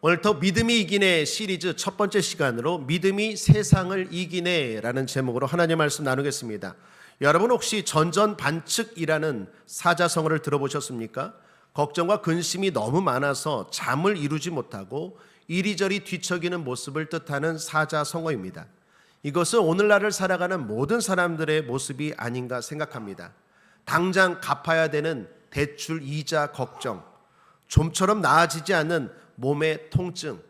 오늘부터 믿음이 이기네 시리즈 첫 번째 시간으로 믿음이 세상을 이기네 라는 제목으로 하나님의 말씀 나누겠습니다. 여러분 혹시 전전반측이라는 사자성어를 들어보셨습니까? 걱정과 근심이 너무 많아서 잠을 이루지 못하고 이리저리 뒤척이는 모습을 뜻하는 사자성어입니다. 이것은 오늘날을 살아가는 모든 사람들의 모습이 아닌가 생각합니다. 당장 갚아야 되는 대출 이자 걱정, 좀처럼 나아지지 않는 몸의 통증,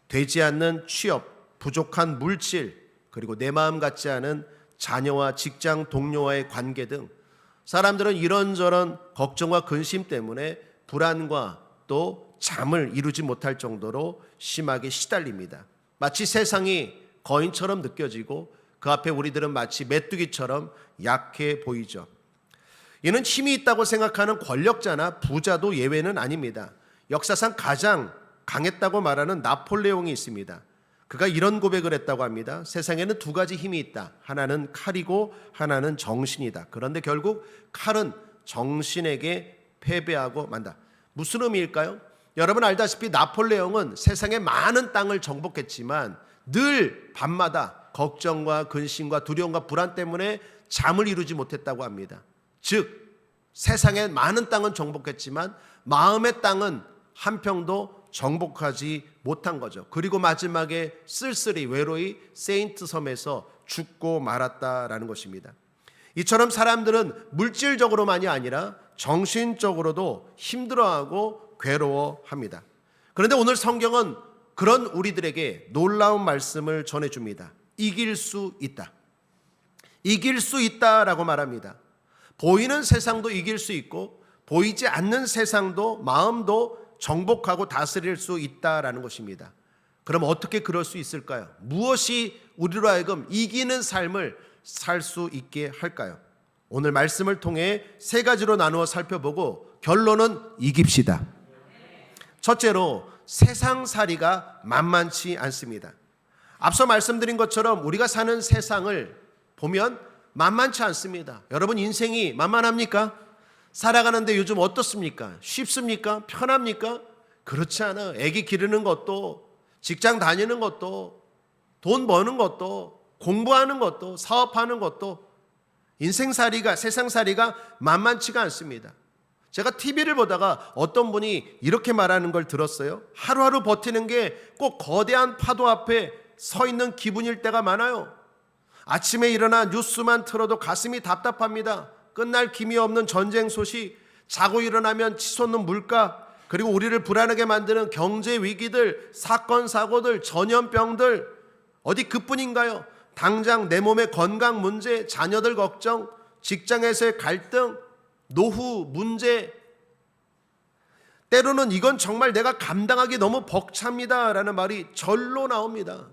되지 않는 취업, 부족한 물질, 그리고 내 마음 같지 않은 자녀와 직장 동료와의 관계 등 사람들은 이런저런 걱정과 근심 때문에 불안과 또 잠을 이루지 못할 정도로 심하게 시달립니다. 마치 세상이 거인처럼 느껴지고 그 앞에 우리들은 마치 메뚜기처럼 약해 보이죠. 이는 힘이 있다고 생각하는 권력자나 부자도 예외는 아닙니다. 역사상 가장 강했다고 말하는 나폴레옹이 있습니다. 그가 이런 고백을 했다고 합니다. 세상에는 두 가지 힘이 있다. 하나는 칼이고 하나는 정신이다. 그런데 결국 칼은 정신에게 패배하고 만다. 무슨 의미일까요? 여러분 알다시피 나폴레옹은 세상의 많은 땅을 정복했지만 늘 밤마다 걱정과 근심과 두려움과 불안 때문에 잠을 이루지 못했다고 합니다. 즉 세상의 많은 땅은 정복했지만 마음의 땅은 한 평도 정복하지 못한 거죠. 그리고 마지막에 쓸쓸히 외로이 세인트 섬에서 죽고 말았다라는 것입니다. 이처럼 사람들은 물질적으로만이 아니라 정신적으로도 힘들어하고 괴로워합니다. 그런데 오늘 성경은 그런 우리들에게 놀라운 말씀을 전해줍니다. 이길 수 있다. 이길 수 있다라고 말합니다. 보이는 세상도 이길 수 있고 보이지 않는 세상도 마음도 정복하고 다스릴 수 있다라는 것입니다. 그럼 어떻게 그럴 수 있을까요? 무엇이 우리로 하여금 이기는 삶을 살 수 있게 할까요? 오늘 말씀을 통해 세 가지로 나누어 살펴보고 결론은 이깁시다. 첫째로 세상살이가 만만치 않습니다. 앞서 말씀드린 것처럼 우리가 사는 세상을 보면 만만치 않습니다. 여러분 인생이 만만합니까? 살아가는데 요즘 어떻습니까? 쉽습니까? 편합니까? 그렇지 않아요. 애기 기르는 것도, 직장 다니는 것도, 돈 버는 것도, 공부하는 것도, 사업하는 것도 인생살이가, 세상살이가 만만치가 않습니다. 제가 TV를 보다가 어떤 분이 이렇게 말하는 걸 들었어요. 하루하루 버티는 게 꼭 거대한 파도 앞에 서 있는 기분일 때가 많아요. 아침에 일어나 뉴스만 틀어도 가슴이 답답합니다. 끝날 기미 없는 전쟁 소식, 자고 일어나면 치솟는 물가, 그리고 우리를 불안하게 만드는 경제 위기들, 사건 사고들, 전염병들, 어디 그뿐인가요? 당장 내 몸의 건강 문제, 자녀들 걱정, 직장에서의 갈등, 노후 문제, 때로는 이건 정말 내가 감당하기 너무 벅찹니다 라는 말이 절로 나옵니다.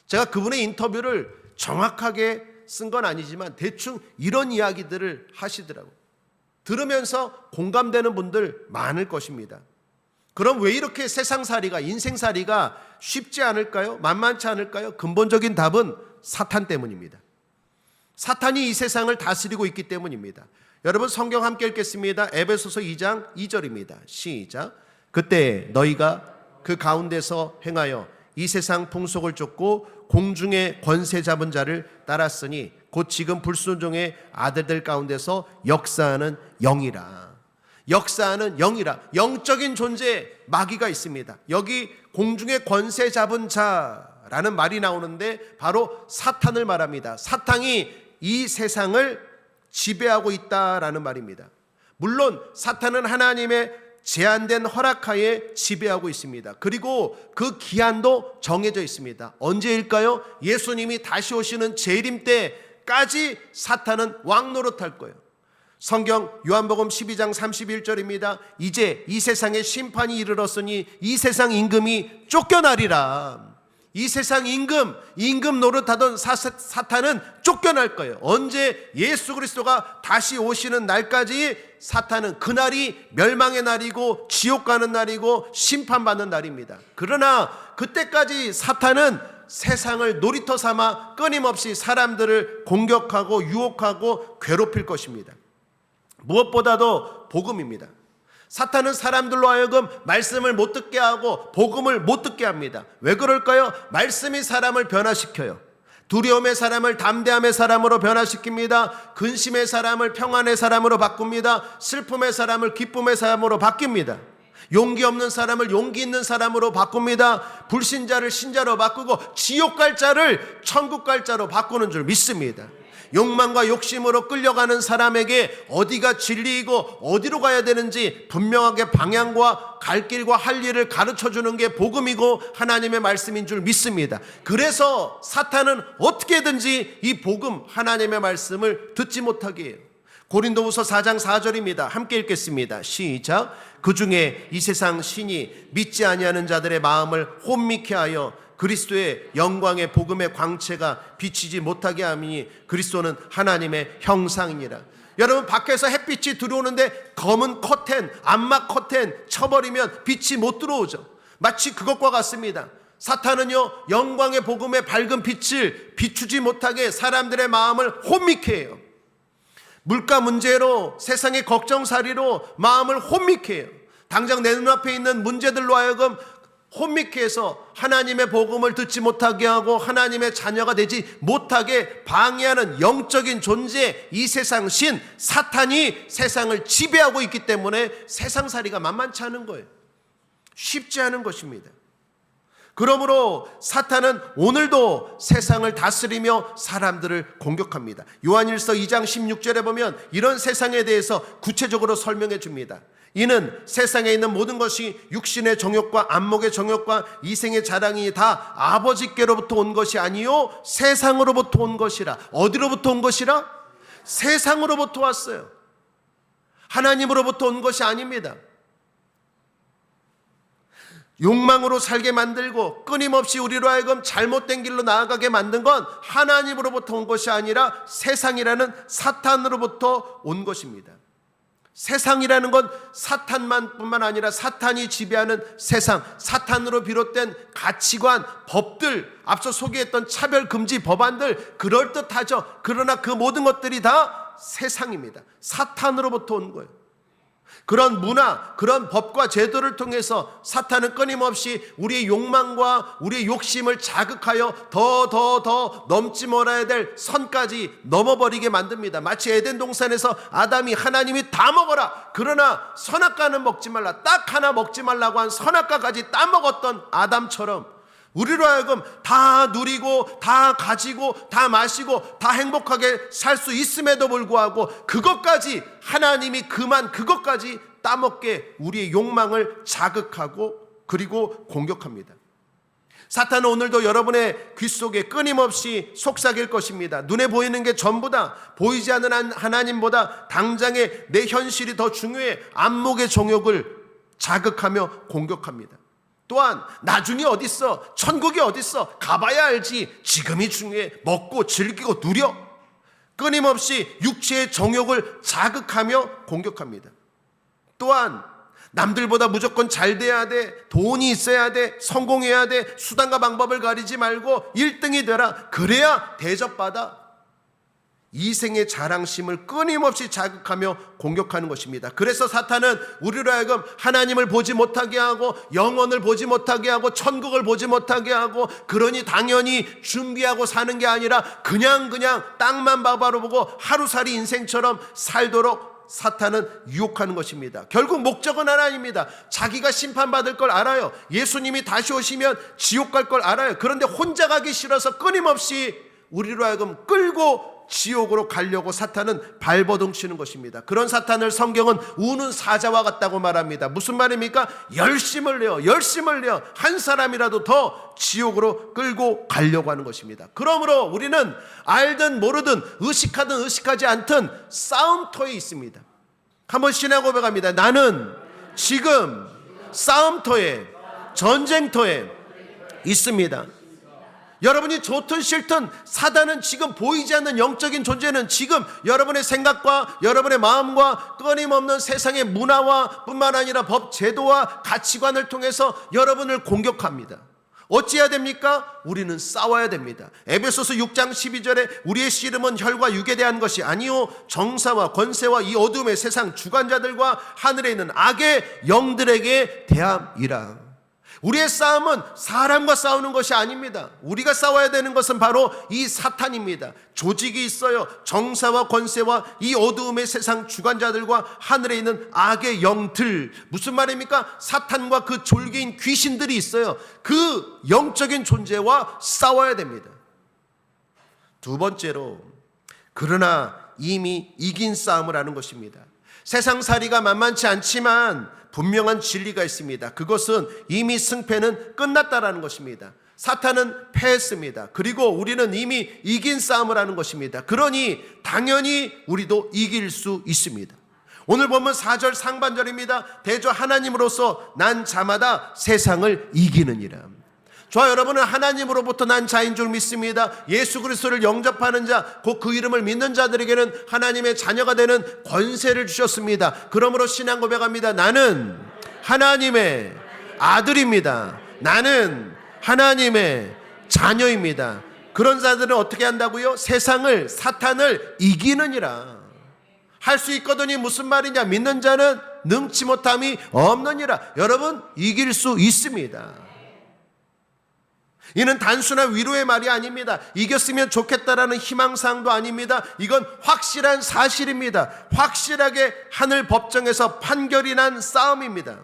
제가 그분의 인터뷰를 정확하게 쓴 건 아니지만 대충 이런 이야기들을 하시더라고요. 들으면서 공감되는 분들 많을 것입니다. 그럼 왜 이렇게 세상살이가, 인생살이가 쉽지 않을까요? 만만치 않을까요? 근본적인 답은 사탄 때문입니다. 사탄이 이 세상을 다스리고 있기 때문입니다. 여러분 성경 함께 읽겠습니다. 에베소서 2장 2절입니다. 시작. 그때 너희가 그 가운데서 행하여 이 세상 풍속을 쫓고 공중의 권세 잡은 자를 따랐으니 곧 지금 불순종의 아들들 가운데서 역사하는 영이라. 역사하는 영이라. 영적인 존재에 마귀가 있습니다. 여기 공중의 권세 잡은 자라는 말이 나오는데 바로 사탄을 말합니다. 사탄이 이 세상을 지배하고 있다라는 말입니다. 물론 사탄은 하나님의 제한된 허락하에 지배하고 있습니다. 그리고 그 기한도 정해져 있습니다. 언제일까요? 예수님이 다시 오시는 재림 때까지 사탄은 왕노릇할 거예요. 성경 요한복음 12장 31절입니다. 이제 이 세상에 심판이 이르렀으니 이 세상 임금이 쫓겨나리라. 이 세상 임금 노릇하던 사탄은 쫓겨날 거예요. 언제 예수 그리스도가 다시 오시는 날까지 사탄은 그날이 멸망의 날이고 지옥 가는 날이고 심판받는 날입니다. 그러나 그때까지 사탄은 세상을 놀이터 삼아 끊임없이 사람들을 공격하고 유혹하고 괴롭힐 것입니다. 무엇보다도 복음입니다. 사탄은 사람들로 하여금 말씀을 못 듣게 하고 복음을 못 듣게 합니다. 왜 그럴까요? 말씀이 사람을 변화시켜요. 두려움의 사람을 담대함의 사람으로 변화시킵니다. 근심의 사람을 평안의 사람으로 바꿉니다. 슬픔의 사람을 기쁨의 사람으로 바뀝니다. 용기 없는 사람을 용기 있는 사람으로 바꿉니다. 불신자를 신자로 바꾸고 지옥 갈 자를 천국 갈 자로 바꾸는 줄 믿습니다. 욕망과 욕심으로 끌려가는 사람에게 어디가 진리이고 어디로 가야 되는지 분명하게 방향과 갈 길과 할 일을 가르쳐주는 게 복음이고 하나님의 말씀인 줄 믿습니다. 그래서 사탄은 어떻게든지 이 복음 하나님의 말씀을 듣지 못하게 해요. 고린도후서 4장 4절입니다. 함께 읽겠습니다. 시작. 그 중에 이 세상 신이 믿지 아니하는 자들의 마음을 혼미케 하여 그리스도의 영광의 복음의 광채가 비치지 못하게 하니 그리스도는 하나님의 형상이니라. 여러분, 밖에서 햇빛이 들어오는데 검은 커튼, 암막 커튼 쳐버리면 빛이 못 들어오죠. 마치 그것과 같습니다. 사탄은요, 영광의 복음의 밝은 빛을 비추지 못하게 사람들의 마음을 혼미케 해요. 물가 문제로, 세상의 걱정살이로 마음을 혼미케 해요. 당장 내 눈앞에 있는 문제들로 하여금 혼미케 해서 하나님의 복음을 듣지 못하게 하고 하나님의 자녀가 되지 못하게 방해하는 영적인 존재, 이 세상 신 사탄이 세상을 지배하고 있기 때문에 세상살이가 만만치 않은 거예요. 쉽지 않은 것입니다. 그러므로 사탄은 오늘도 세상을 다스리며 사람들을 공격합니다. 요한일서 2장 16절에 보면 이런 세상에 대해서 구체적으로 설명해 줍니다. 이는 세상에 있는 모든 것이 육신의 정욕과 안목의 정욕과 이생의 자랑이 다 아버지께로부터 온 것이 아니요 세상으로부터 온 것이라. 어디로부터 온 것이라? 세상으로부터 왔어요. 하나님으로부터 온 것이 아닙니다. 욕망으로 살게 만들고 끊임없이 우리로 하여금 잘못된 길로 나아가게 만든 건 하나님으로부터 온 것이 아니라 세상이라는 사탄으로부터 온 것입니다. 세상이라는 건 사탄만뿐만 아니라 사탄이 지배하는 세상, 사탄으로 비롯된 가치관, 법들, 앞서 소개했던 차별금지 법안들 그럴듯하죠. 그러나 그 모든 것들이 다 세상입니다. 사탄으로부터 온 거예요. 그런 문화, 그런 법과 제도를 통해서 사탄은 끊임없이 우리의 욕망과 우리의 욕심을 자극하여 더 넘지 말아야 될 선까지 넘어버리게 만듭니다. 마치 에덴 동산에서 아담이 하나님이 다 먹어라, 그러나 선악과는 먹지 말라, 딱 하나 먹지 말라고 한 선악과까지 따먹었던 아담처럼 우리로 하여금 다 누리고 다 가지고 다 마시고 다 행복하게 살 수 있음에도 불구하고 그것까지 하나님이 그것까지 따먹게 우리의 욕망을 자극하고 그리고 공격합니다. 사탄은 오늘도 여러분의 귀 속에 끊임없이 속삭일 것입니다. 눈에 보이는 게 전부다, 보이지 않는 하나님보다 당장의 내 현실이 더 중요해, 안목의 정욕을 자극하며 공격합니다. 또한 나중이 어딨어, 천국이 어딨어, 가봐야 알지, 지금이 중요해, 먹고 즐기고 누려, 끊임없이 육체의 정욕을 자극하며 공격합니다. 또한 남들보다 무조건 잘 돼야 돼, 돈이 있어야 돼, 성공해야 돼, 수단과 방법을 가리지 말고 1등이 되라, 그래야 대접받아, 이생의 자랑심을 끊임없이 자극하며 공격하는 것입니다. 그래서 사탄은 우리로 하여금 하나님을 보지 못하게 하고 영원을 보지 못하게 하고 천국을 보지 못하게 하고, 그러니 당연히 준비하고 사는 게 아니라 그냥 땅만 바라보고 하루살이 인생처럼 살도록 사탄은 유혹하는 것입니다. 결국 목적은 하나입니다. 자기가 심판받을 걸 알아요. 예수님이 다시 오시면 지옥 갈 걸 알아요. 그런데 혼자 가기 싫어서 끊임없이 우리로 하여금 끌고 지옥으로 가려고 사탄은 발버둥 치는 것입니다. 그런 사탄을 성경은 우는 사자와 같다고 말합니다. 무슨 말입니까? 열심을 내어 한 사람이라도 더 지옥으로 끌고 가려고 하는 것입니다. 그러므로 우리는 알든 모르든 의식하든 의식하지 않든 싸움터에 있습니다. 한번 신앙 고백합니다. 나는 지금 싸움터에, 전쟁터에 있습니다. 여러분이 좋든 싫든 사단은 지금 보이지 않는 영적인 존재는 지금 여러분의 생각과 여러분의 마음과 끊임없는 세상의 문화와 뿐만 아니라 법, 제도와 가치관을 통해서 여러분을 공격합니다. 어찌해야 됩니까? 우리는 싸워야 됩니다. 에베소서 6장 12절에 우리의 씨름은 혈과 육에 대한 것이 아니요 정사와 권세와 이 어둠의 세상 주관자들과 하늘에 있는 악의 영들에게 대함이라. 우리의 싸움은 사람과 싸우는 것이 아닙니다. 우리가 싸워야 되는 것은 바로 이 사탄입니다. 조직이 있어요. 정사와 권세와 이 어두움의 세상 주관자들과 하늘에 있는 악의 영들. 무슨 말입니까? 사탄과 그 졸개인 귀신들이 있어요. 그 영적인 존재와 싸워야 됩니다. 두 번째로, 그러나 이미 이긴 싸움을 하는 것입니다. 세상살이가 만만치 않지만 분명한 진리가 있습니다. 그것은 이미 승패는 끝났다라는 것입니다. 사탄은 패했습니다. 그리고 우리는 이미 이긴 싸움을 하는 것입니다. 그러니 당연히 우리도 이길 수 있습니다. 오늘 보면 4절 상반절입니다. 대저 하나님으로서 난 자마다 세상을 이기느니라. 저와 여러분은 하나님으로부터 난 자인 줄 믿습니다. 예수 그리스도를 영접하는 자, 곧 그 이름을 믿는 자들에게는 하나님의 자녀가 되는 권세를 주셨습니다. 그러므로 신앙 고백합니다. 나는 하나님의 아들입니다. 나는 하나님의 자녀입니다. 그런 자들은 어떻게 한다고요? 세상을, 사탄을 이기느니라. 할 수 있거든요. 무슨 말이냐? 믿는 자는 능치 못함이 없느니라. 여러분, 이길 수 있습니다. 이는 단순한 위로의 말이 아닙니다. 이겼으면 좋겠다라는 희망사항도 아닙니다. 이건 확실한 사실입니다. 확실하게 하늘 법정에서 판결이 난 싸움입니다.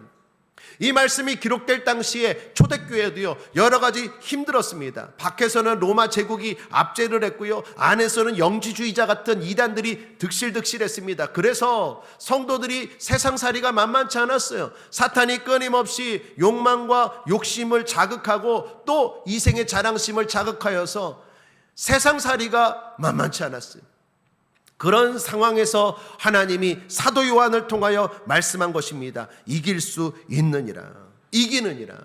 이 말씀이 기록될 당시에 초대교회도요, 여러 가지 힘들었습니다. 밖에서는 로마 제국이 압제를 했고요, 안에서는 영지주의자 같은 이단들이 득실득실했습니다. 그래서 성도들이 세상살이가 만만치 않았어요. 사탄이 끊임없이 욕망과 욕심을 자극하고 또 이생의 자랑심을 자극하여서 세상살이가 만만치 않았어요. 그런 상황에서 하나님이 사도 요한을 통하여 말씀한 것입니다. 이길 수 있느니라. 이기느니라.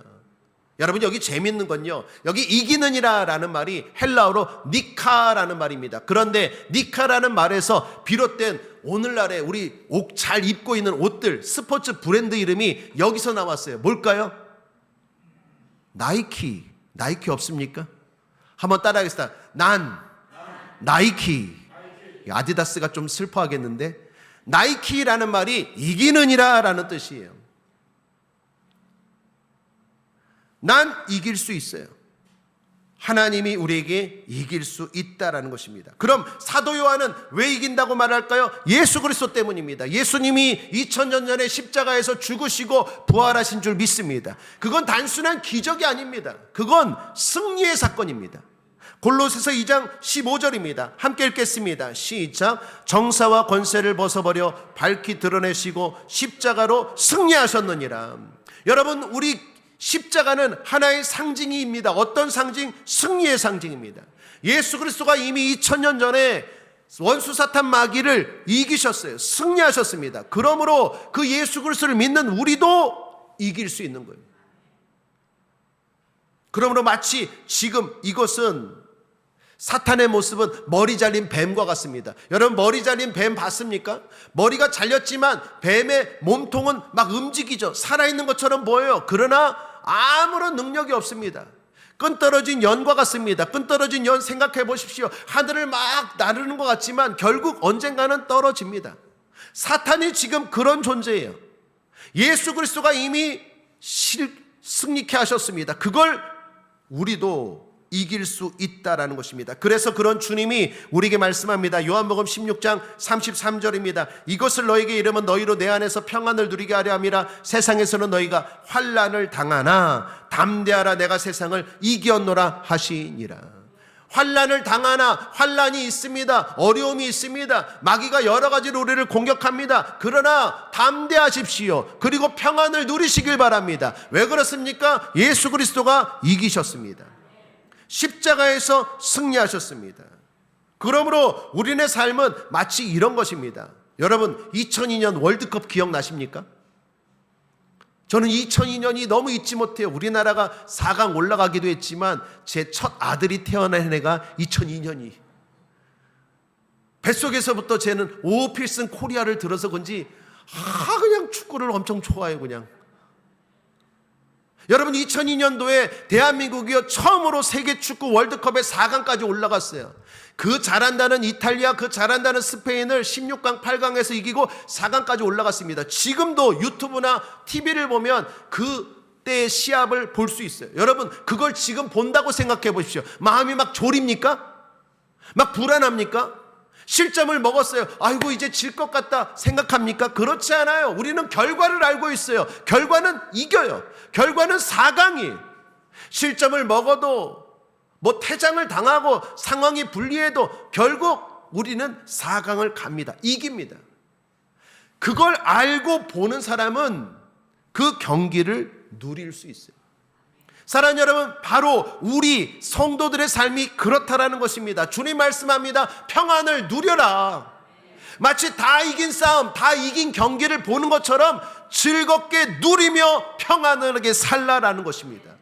여러분, 여기 재밌는 건요, 여기 이기느니라 라는 말이 헬라어로 니카라는 말입니다. 그런데 니카라는 말에서 비롯된 오늘날에 우리 옷 잘 입고 있는 옷들, 스포츠 브랜드 이름이 여기서 나왔어요. 뭘까요? 나이키. 나이키 없습니까? 한번 따라하겠습니다. 난 나이키. 아디다스가 좀 슬퍼하겠는데, 나이키라는 말이 이기느니라 라는 뜻이에요. 난 이길 수 있어요. 하나님이 우리에게 이길 수 있다라는 것입니다. 그럼 사도 요한은 왜 이긴다고 말할까요? 예수 그리스도 때문입니다. 예수님이 2000년 전에 십자가에서 죽으시고 부활하신 줄 믿습니다. 그건 단순한 기적이 아닙니다. 그건 승리의 사건입니다. 골로새서 2장 15절입니다. 함께 읽겠습니다. 시작. 정사와 권세를 벗어버려 밝히 드러내시고 십자가로 승리하셨느니라. 여러분, 우리 십자가는 하나의 상징입니다. 어떤 상징? 승리의 상징입니다. 예수 그리스도가 이미 2000년 전에 원수 사탄 마귀를 이기셨어요. 승리하셨습니다. 그러므로 그 예수 그리스도를 믿는 우리도 이길 수 있는 거예요. 그러므로 마치 지금 이것은 사탄의 모습은 머리 잘린 뱀과 같습니다. 여러분, 머리 잘린 뱀 봤습니까? 머리가 잘렸지만 뱀의 몸통은 막 움직이죠. 살아있는 것처럼 보여요. 그러나 아무런 능력이 없습니다. 끈 떨어진 연과 같습니다. 끈 떨어진 연 생각해 보십시오. 하늘을 막 나르는 것 같지만 결국 언젠가는 떨어집니다. 사탄이 지금 그런 존재예요. 예수 그리스도가 이미 승리케 하셨습니다. 그걸 우리도 이길 수 있다라는 것입니다. 그래서 그런 주님이 우리에게 말씀합니다. 요한복음 16장 33절입니다. 이것을 너에게 이르면 너희로 내 안에서 평안을 누리게 하려 함이라. 세상에서는 너희가 환난을 당하나 담대하라, 내가 세상을 이겼노라 하시니라. 환난을 당하나, 환난이 있습니다. 어려움이 있습니다. 마귀가 여러 가지로 우리를 공격합니다. 그러나 담대하십시오. 그리고 평안을 누리시길 바랍니다. 왜 그렇습니까? 예수 그리스도가 이기셨습니다. 십자가에서 승리하셨습니다. 그러므로 우리의 삶은 마치 이런 것입니다. 여러분, 2002년 월드컵 기억나십니까? 저는 2002년이 너무 잊지 못해요. 우리나라가 4강 올라가기도 했지만 제 첫 아들이 태어난 해가 2002년이. 뱃속에서부터 쟤는 오필슨 코리아를 들어서 그런지 그냥 축구를 엄청 좋아해요. 그냥 여러분 2002년도에 대한민국이요 처음으로 세계 축구 월드컵의 4강까지 올라갔어요. 그 잘한다는 이탈리아, 그 잘한다는 스페인을 16강, 8강에서 이기고 4강까지 올라갔습니다. 지금도 유튜브나 TV를 보면 그때의 시합을 볼 수 있어요. 여러분 그걸 지금 본다고 생각해 보십시오. 마음이 막 졸입니까? 막 불안합니까? 실점을 먹었어요. 아이고 이제 질 것 같다 생각합니까? 그렇지 않아요. 우리는 결과를 알고 있어요. 결과는 이겨요. 결과는 4강이에요. 실점을 먹어도 뭐 퇴장을 당하고 상황이 불리해도 결국 우리는 4강을 갑니다. 이깁니다. 그걸 알고 보는 사람은 그 경기를 누릴 수 있어요. 사랑하는 여러분, 바로 우리 성도들의 삶이 그렇다라는 것입니다. 주님 말씀합니다. 평안을 누려라. 마치 다 이긴 싸움, 다 이긴 경기를 보는 것처럼 즐겁게 누리며 평안하게 살라라는 것입니다.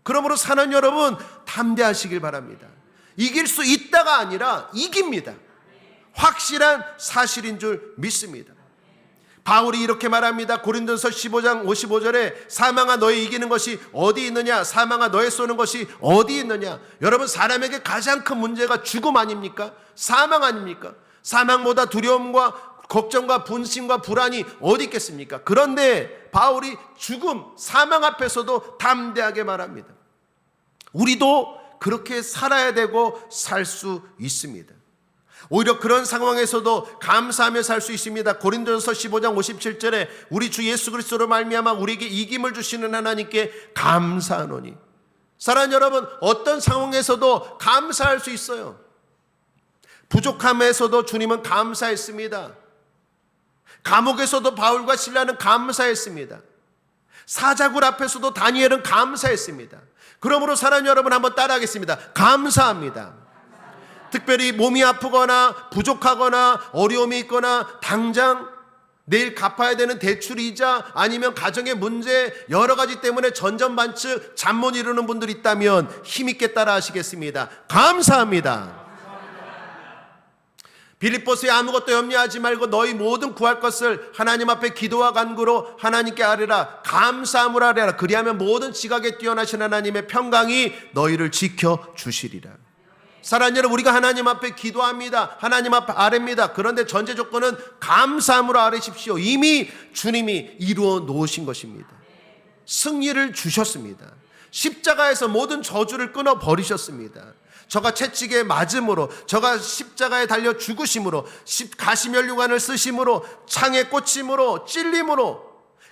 그러므로 사는 여러분 담대하시길 바랍니다. 이길 수 있다가 아니라 이깁니다. 확실한 사실인 줄 믿습니다. 바울이 이렇게 말합니다. 고린도서 15장 55절에 사망아 너의 이기는 것이 어디 있느냐, 사망아 너의 쏘는 것이 어디 있느냐. 여러분 사람에게 가장 큰 문제가 죽음 아닙니까? 사망 아닙니까? 사망보다 두려움과 걱정과 분심과 불안이 어디 있겠습니까? 그런데 바울이 죽음, 사망 앞에서도 담대하게 말합니다. 우리도 그렇게 살아야 되고 살 수 있습니다. 오히려 그런 상황에서도 감사하며 살 수 있습니다. 고린도전서 15장 57절에 우리 주 예수 그리스도로 말미암아 우리에게 이김을 주시는 하나님께 감사하노니. 사랑하는 여러분, 어떤 상황에서도 감사할 수 있어요. 부족함에서도 주님은 감사했습니다. 감옥에서도 바울과 실라는 감사했습니다. 사자굴 앞에서도 다니엘은 감사했습니다. 그러므로 사랑하는 여러분 한번 따라하겠습니다. 감사합니다. 특별히 몸이 아프거나 부족하거나 어려움이 있거나 당장 내일 갚아야 되는 대출이자 아니면 가정의 문제 여러 가지 때문에 전전반측 잠 못 이루는 분들이 있다면 힘있게 따라 하시겠습니다. 감사합니다. 빌립보서에 아무것도 염려하지 말고 너희 모든 구할 것을 하나님 앞에 기도와 간구로 하나님께 아뢰라. 감사함으로 아뢰라. 그리하면 모든 지각에 뛰어나신 하나님의 평강이 너희를 지켜주시리라. 사랑하는 여러분, 우리가 하나님 앞에 기도합니다. 하나님 앞에 아뢰입니다. 그런데 전제 조건은 감사함으로 아뢰십시오. 이미 주님이 이루어 놓으신 것입니다. 승리를 주셨습니다. 십자가에서 모든 저주를 끊어 버리셨습니다. 저가 채찍에 맞음으로, 저가 십자가에 달려 죽으심으로, 가시면류관을 쓰심으로, 창에 꽂힘으로, 찔림으로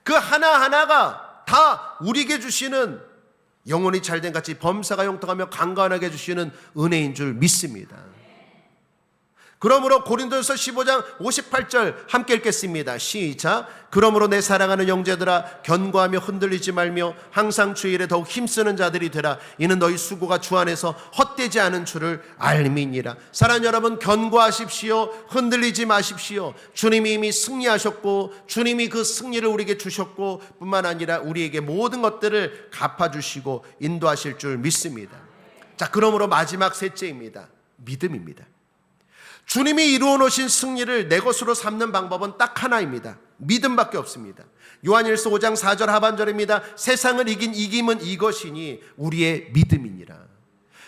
그 하나하나가 다 우리에게 주시는 영혼이 잘된 같이 범사가 형통하며 강건하게 해주시는 은혜인 줄 믿습니다. 그러므로 고린도전서 15장 58절 함께 읽겠습니다. 시작. 그러므로 내 사랑하는 형제들아 견고하며 흔들리지 말며 항상 주의 일에 더욱 힘쓰는 자들이 되라. 이는 너희 수고가 주 안에서 헛되지 않은 줄을 알미니라. 사랑하는 여러분, 견고하십시오. 흔들리지 마십시오. 주님이 이미 승리하셨고 주님이 그 승리를 우리에게 주셨고 뿐만 아니라 우리에게 모든 것들을 갚아주시고 인도하실 줄 믿습니다. 자, 그러므로 마지막 셋째입니다. 믿음입니다. 주님이 이루어 놓으신 승리를 내 것으로 삼는 방법은 딱 하나입니다. 믿음밖에 없습니다. 요한일서 5장 4절 하반절입니다. 세상을 이긴 이김은 이것이니 우리의 믿음이니라.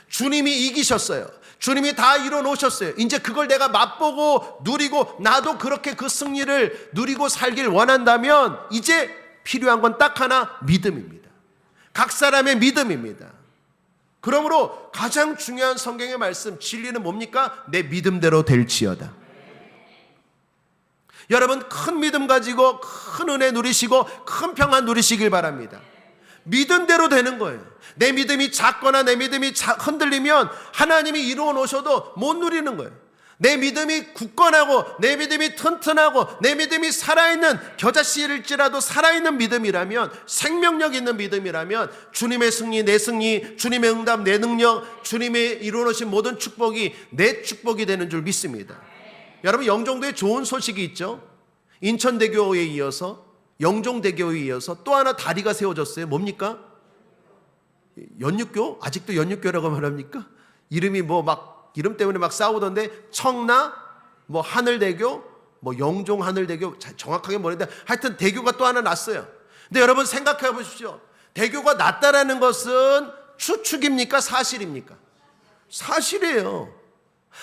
주님이 이기셨어요. 주님이 다 이루어 놓으셨어요. 이제 그걸 내가 맛보고 누리고 나도 그렇게 그 승리를 누리고 살길 원한다면 이제 필요한 건 딱 하나, 믿음입니다. 각 사람의 믿음입니다. 그러므로 가장 중요한 성경의 말씀, 진리는 뭡니까? 내 믿음대로 될지어다. 여러분 큰 믿음 가지고 큰 은혜 누리시고 큰 평안 누리시길 바랍니다. 믿음대로 되는 거예요. 내 믿음이 작거나 내 믿음이 흔들리면 하나님이 이루어 놓으셔도 못 누리는 거예요. 내 믿음이 굳건하고 내 믿음이 튼튼하고 내 믿음이 살아있는, 겨자씨일지라도 살아있는 믿음이라면, 생명력 있는 믿음이라면 주님의 승리, 내 승리, 주님의 응답, 내 능력, 주님의 이루어놓으신 모든 축복이 내 축복이 되는 줄 믿습니다. 여러분 영종도에 좋은 소식이 있죠. 인천대교에 이어서, 영종대교에 이어서 또 하나 다리가 세워졌어요. 뭡니까? 연육교? 아직도 연육교라고 말합니까? 이름이 이름 때문에 막 싸우던데, 청라, 하늘대교, 영종 하늘대교, 정확하게 모르는데 하여튼 대교가 또 하나 났어요. 근데 여러분 생각해 보십시오. 대교가 낫다라는 것은 추측입니까? 사실입니까? 사실이에요.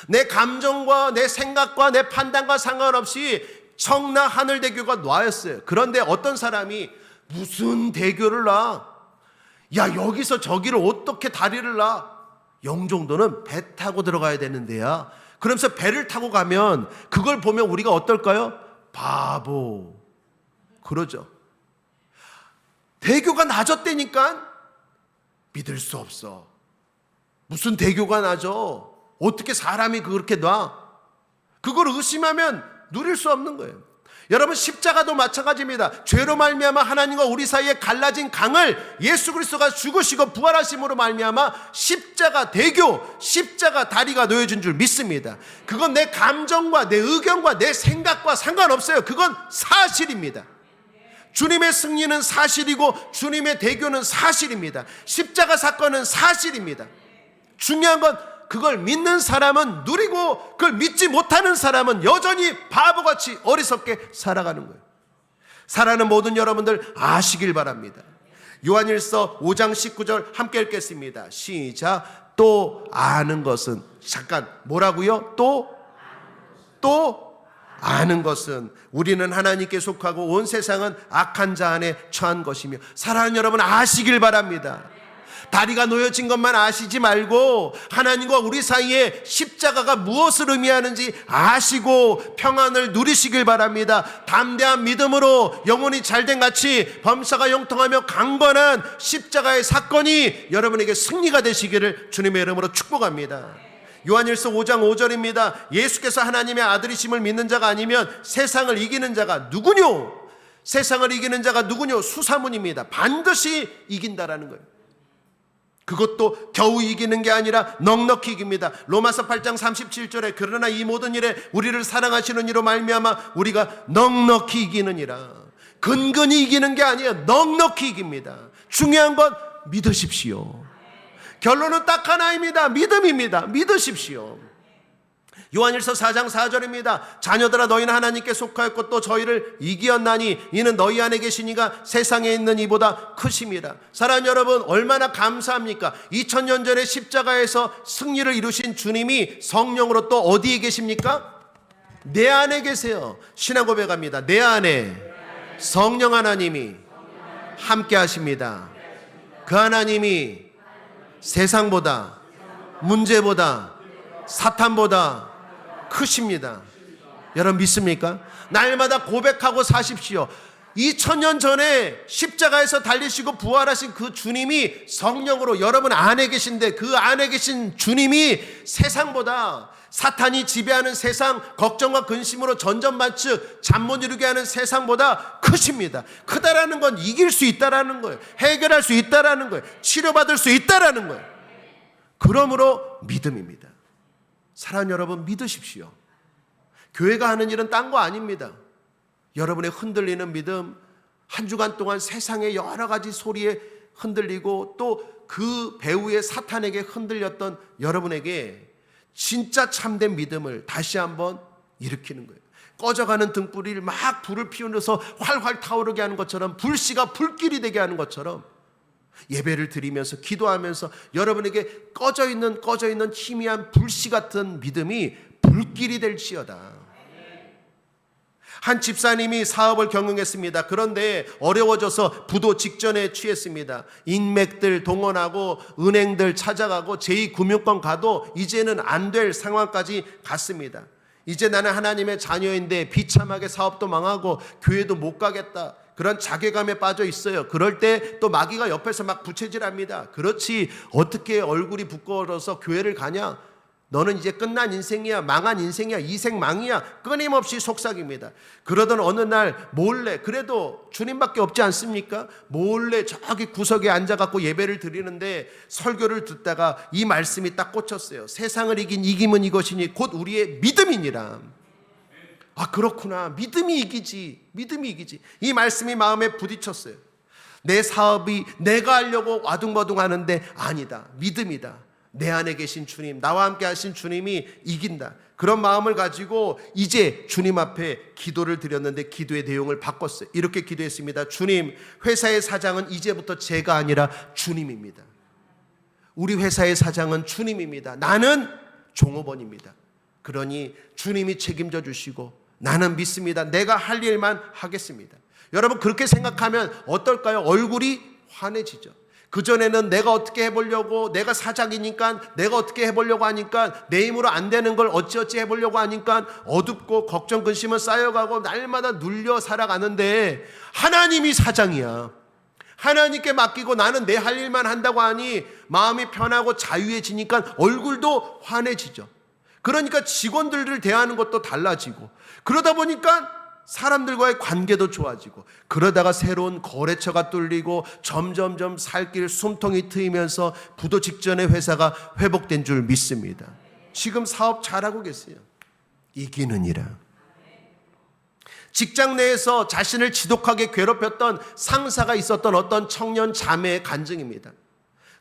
내 감정과 내 생각과 내 판단과 상관없이 청라 하늘대교가 놔였어요. 그런데 어떤 사람이 무슨 대교를 놔? 야, 여기서 저기를 어떻게 다리를 놔? 영종도는 배 타고 들어가야 되는데야. 그러면서 배를 타고 가면 그걸 보면 우리가 어떨까요? 바보. 그러죠. 대교가 낮았다니까 믿을 수 없어. 무슨 대교가 낮아? 어떻게 사람이 그렇게 놔? 그걸 의심하면 누릴 수 없는 거예요. 여러분, 십자가도 마찬가지입니다. 죄로 말미암아 하나님과 우리 사이에 갈라진 강을 예수 그리스도가 죽으시고 부활하심으로 말미암아 십자가 대교, 십자가 다리가 놓여진 줄 믿습니다. 그건 내 감정과 내 의견과 내 생각과 상관없어요. 그건 사실입니다. 주님의 승리는 사실이고 주님의 대교는 사실입니다. 십자가 사건은 사실입니다. 중요한 건 그걸 믿는 사람은 누리고 그걸 믿지 못하는 사람은 여전히 바보같이 어리석게 살아가는 거예요. 사랑하는 모든 여러분들 아시길 바랍니다. 요한일서 5장 19절 함께 읽겠습니다. 시작. 또 아는 것은, 잠깐 뭐라고요? 또 아는 것은 우리는 하나님께 속하고 온 세상은 악한 자 안에 처한 것이며. 사랑하는 여러분 아시길 바랍니다. 다리가 놓여진 것만 아시지 말고 하나님과 우리 사이에 십자가가 무엇을 의미하는지 아시고 평안을 누리시길 바랍니다. 담대한 믿음으로 영혼이 잘된 같이 범사가 형통하며 강건한 십자가의 사건이 여러분에게 승리가 되시기를 주님의 이름으로 축복합니다. 요한일서 5장 5절입니다. 예수께서 하나님의 아들이심을 믿는 자가 아니면 세상을 이기는 자가 누구뇨? 세상을 이기는 자가 누구뇨? 수사문입니다. 반드시 이긴다라는 거예요. 그것도 겨우 이기는 게 아니라 넉넉히 이깁니다. 로마서 8장 37절에 그러나 이 모든 일에 우리를 사랑하시는 이로 말미암아 우리가 넉넉히 이기느니라. 근근히 이기는 게 아니에요. 넉넉히 이깁니다. 중요한 건 믿으십시오. 결론은 딱 하나입니다. 믿음입니다. 믿으십시오. 요한일서 4장 4절입니다. 자녀들아 너희는 하나님께 속하였고 또 저희를 이기었나니 이는 너희 안에 계신 이가 세상에 있는 이보다 크심이라. 사랑하는 여러분 얼마나 감사합니까? 2000년 전에 십자가에서 승리를 이루신 주님이 성령으로 또 어디에 계십니까? 내 안에 계세요. 신앙 고백합니다. 내 안에 성령 하나님이 함께 하십니다. 그 하나님이 세상보다, 문제보다, 사탄보다 크십니다. 여러분 믿습니까? 날마다 고백하고 사십시오. 2000년 전에 십자가에서 달리시고 부활하신 그 주님이 성령으로 여러분 안에 계신데 그 안에 계신 주님이 세상보다, 사탄이 지배하는 세상, 걱정과 근심으로 전전반측 잠 못 이루게 하는 세상보다 크십니다. 크다라는 건 이길 수 있다라는 거예요. 해결할 수 있다라는 거예요. 치료받을 수 있다라는 거예요. 그러므로 믿음입니다. 사랑하는 여러분 믿으십시오. 교회가 하는 일은 딴 거 아닙니다. 여러분의 흔들리는 믿음, 한 주간 동안 세상의 여러 가지 소리에 흔들리고 또 그 배후의 사탄에게 흔들렸던 여러분에게 진짜 참된 믿음을 다시 한번 일으키는 거예요. 꺼져가는 등불을 막 불을 피우면서 활활 타오르게 하는 것처럼, 불씨가 불길이 되게 하는 것처럼 예배를 드리면서 기도하면서 여러분에게 꺼져있는 희미한 불씨 같은 믿음이 불길이 될지어다. 한 집사님이 사업을 경영했습니다. 그런데 어려워져서 부도 직전에 취했습니다. 인맥들 동원하고 은행들 찾아가고 제2금융권 가도 이제는 안 될 상황까지 갔습니다. 이제 나는 하나님의 자녀인데 비참하게 사업도 망하고 교회도 못 가겠다. 그런 자괴감에 빠져 있어요. 그럴 때 또 마귀가 옆에서 막 부채질합니다. 그렇지 어떻게 얼굴이 부끄러워서 교회를 가냐? 너는 이제 끝난 인생이야. 망한 인생이야. 이생망이야. 끊임없이 속삭입니다. 그러던 어느 날 몰래, 그래도 주님밖에 없지 않습니까? 몰래 저기 구석에 앉아갖고 예배를 드리는데 설교를 듣다가 이 말씀이 딱 꽂혔어요. 세상을 이긴 이김은 이것이니 곧 우리의 믿음이니라. 아 그렇구나. 믿음이 이기지. 이 말씀이 마음에 부딪혔어요. 내 사업이 내가 하려고 와둥바둥 하는데 아니다. 믿음이다. 내 안에 계신 주님, 나와 함께 하신 주님이 이긴다. 그런 마음을 가지고 이제 주님 앞에 기도를 드렸는데 기도의 내용을 바꿨어요. 이렇게 기도했습니다. 주님, 회사의 사장은 이제부터 제가 아니라 주님입니다. 우리 회사의 사장은 주님입니다. 나는 종업원입니다. 그러니 주님이 책임져 주시고 나는 믿습니다. 내가 할 일만 하겠습니다. 여러분, 그렇게 생각하면 어떨까요? 얼굴이 환해지죠. 그전에는 내가 어떻게 해보려고, 내가 사장이니까 내가 어떻게 해보려고 하니까, 내 힘으로 안 되는 걸 어찌어찌 해보려고 하니까 어둡고 걱정 근심은 쌓여가고 날마다 눌려 살아가는데, 하나님이 사장이야. 하나님께 맡기고 나는 내 할 일만 한다고 하니 마음이 편하고 자유해지니까 얼굴도 환해지죠. 그러니까 직원들을 대하는 것도 달라지고, 그러다 보니까 사람들과의 관계도 좋아지고, 그러다가 새로운 거래처가 뚫리고 점점점 살 길 숨통이 트이면서 부도 직전의 회사가 회복된 줄 믿습니다. 지금 사업 잘하고 계세요. 이기는이라. 직장 내에서 자신을 지독하게 괴롭혔던 상사가 있었던 어떤 청년 자매의 간증입니다.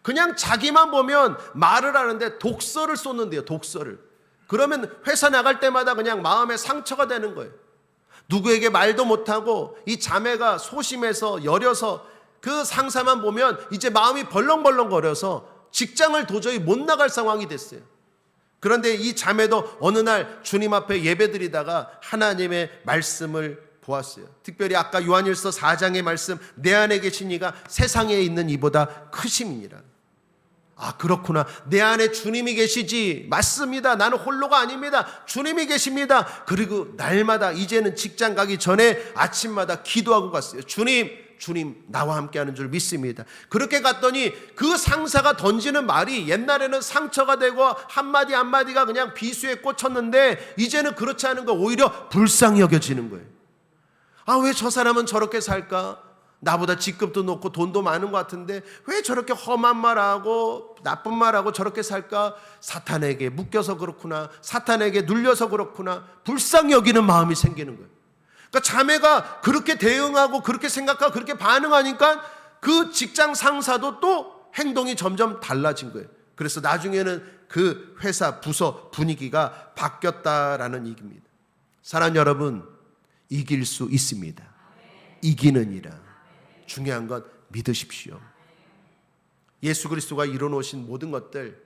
그냥 자기만 보면 말을 하는데 독서를 쏟는데요, 독서를. 그러면 회사 나갈 때마다 그냥 마음에 상처가 되는 거예요. 누구에게 말도 못하고 이 자매가 소심해서 여려서 그 상사만 보면 이제 마음이 벌렁벌렁거려서 직장을 도저히 못 나갈 상황이 됐어요. 그런데 이 자매도 어느 날 주님 앞에 예배드리다가 하나님의 말씀을 보았어요. 특별히 아까 요한일서 4장의 말씀, 내 안에 계신 이가 세상에 있는 이보다 크심이니라. 아, 그렇구나. 내 안에 주님이 계시지. 맞습니다. 나는 홀로가 아닙니다. 주님이 계십니다. 그리고 날마다 이제는 직장 가기 전에 아침마다 기도하고 갔어요. 주님 나와 함께하는 줄 믿습니다. 그렇게 갔더니 그 상사가 던지는 말이 옛날에는 상처가 되고 한마디 한마디가 그냥 비수에 꽂혔는데 이제는 그렇지 않은 거 오히려 불쌍히 여겨지는 거예요. 아, 왜 저 사람은 저렇게 살까? 나보다 직급도 높고 돈도 많은 것 같은데 왜 저렇게 험한 말하고 나쁜 말하고 저렇게 살까? 사탄에게 묶여서 그렇구나. 사탄에게 눌려서 그렇구나. 불쌍히 여기는 마음이 생기는 거예요. 그러니까 자매가 그렇게 대응하고 그렇게 생각하고 그렇게 반응하니까 그 직장 상사도 또 행동이 점점 달라진 거예요. 그래서 나중에는 그 회사 부서 분위기가 바뀌었다라는 얘기입니다. 사랑하는 여러분, 이길 수 있습니다. 이기는이라. 중요한 건 믿으십시오. 예수 그리스도가 이뤄놓으신 모든 것들,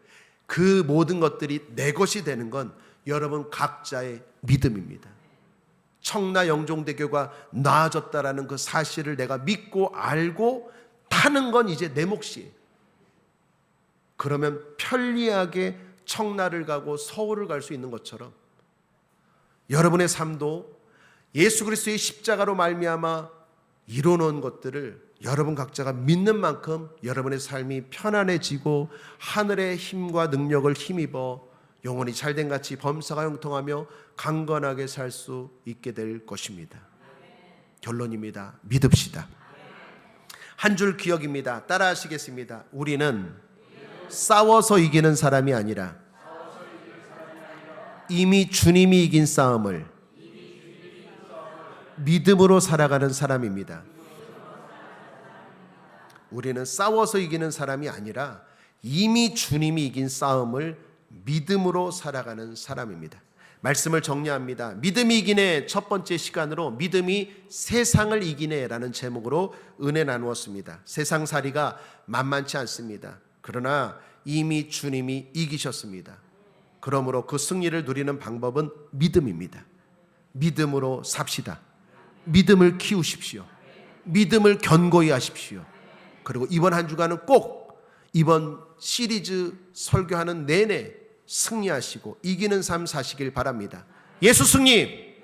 그 모든 것들이 내 것이 되는 건 여러분 각자의 믿음입니다. 청라 영종대교가 나아졌다라는 그 사실을 내가 믿고 알고 타는 건 이제 내 몫이에요. 그러면 편리하게 청라를 가고 서울을 갈 수 있는 것처럼 여러분의 삶도 예수 그리스도의 십자가로 말미암아 이뤄놓은 것들을 여러분 각자가 믿는 만큼 여러분의 삶이 편안해지고 하늘의 힘과 능력을 힘입어 영혼이 잘된 같이 범사가 형통하며 강건하게 살 수 있게 될 것입니다. 결론입니다. 믿읍시다. 한 줄 기억입니다. 따라 하시겠습니다. 우리는 싸워서 이기는 사람이 아니라 이미 주님이 이긴 싸움을 믿음으로 살아가는 사람입니다. 우리는 싸워서 이기는 사람이 아니라 이미 주님이 이긴 싸움을 믿음으로 살아가는 사람입니다. 말씀을 정리합니다. 믿음이 이기네 첫 번째 시간으로 믿음이 세상을 이기네 라는 제목으로 은혜 나누었습니다. 세상살이가 만만치 않습니다. 그러나 이미 주님이 이기셨습니다. 그러므로 그 승리를 누리는 방법은 믿음입니다. 믿음으로 삽시다. 믿음을 키우십시오. 믿음을 견고히 하십시오. 그리고 이번 한 주간은 꼭 이번 시리즈 설교하는 내내 승리하시고 이기는 삶 사시길 바랍니다. 예수 승리!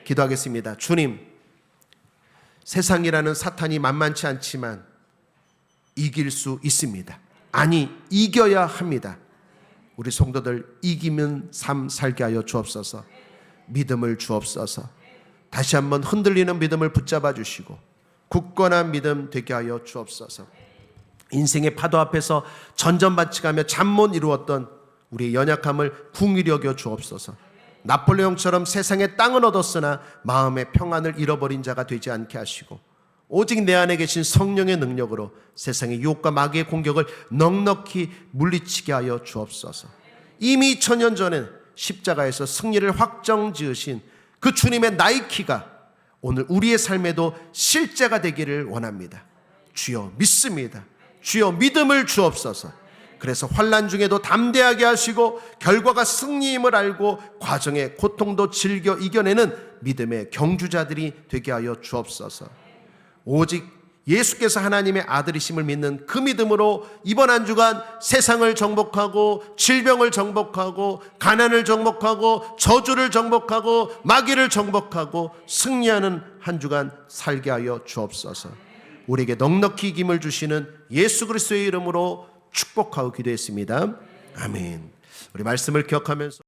기도하겠습니다. 주님, 세상이라는 사탄이 만만치 않지만 이길 수 있습니다. 아니, 이겨야 합니다. 우리 성도들 이기는 삶 살게 하여 주옵소서. 믿음을 주옵소서. 다시 한번 흔들리는 믿음을 붙잡아 주시고 굳건한 믿음 되게 하여 주옵소서. 인생의 파도 앞에서 전전반칙하며 잠 못 이루었던 우리의 연약함을 긍휼히 여겨 주옵소서. 나폴레옹처럼 세상의 땅은 얻었으나 마음의 평안을 잃어버린 자가 되지 않게 하시고 오직 내 안에 계신 성령의 능력으로 세상의 유혹과 마귀의 공격을 넉넉히 물리치게 하여 주옵소서. 이미 천년 전에 십자가에서 승리를 확정 지으신 그 주님의 나이키가 오늘 우리의 삶에도 실제가 되기를 원합니다. 주여 믿습니다. 주여 믿음을 주옵소서. 그래서 환난 중에도 담대하게 하시고 결과가 승리임을 알고 과정의 고통도 즐겨 이겨내는 믿음의 경주자들이 되게 하여 주옵소서. 오직 예수께서 하나님의 아들이심을 믿는 그 믿음으로 이번 한 주간 세상을 정복하고 질병을 정복하고 가난을 정복하고 저주를 정복하고 마귀를 정복하고 승리하는 한 주간 살게 하여 주옵소서. 우리에게 넉넉히 이김을 주시는 예수 그리스도의 이름으로 축복하고 기도했습니다. 아멘. 우리 말씀을 기억하면서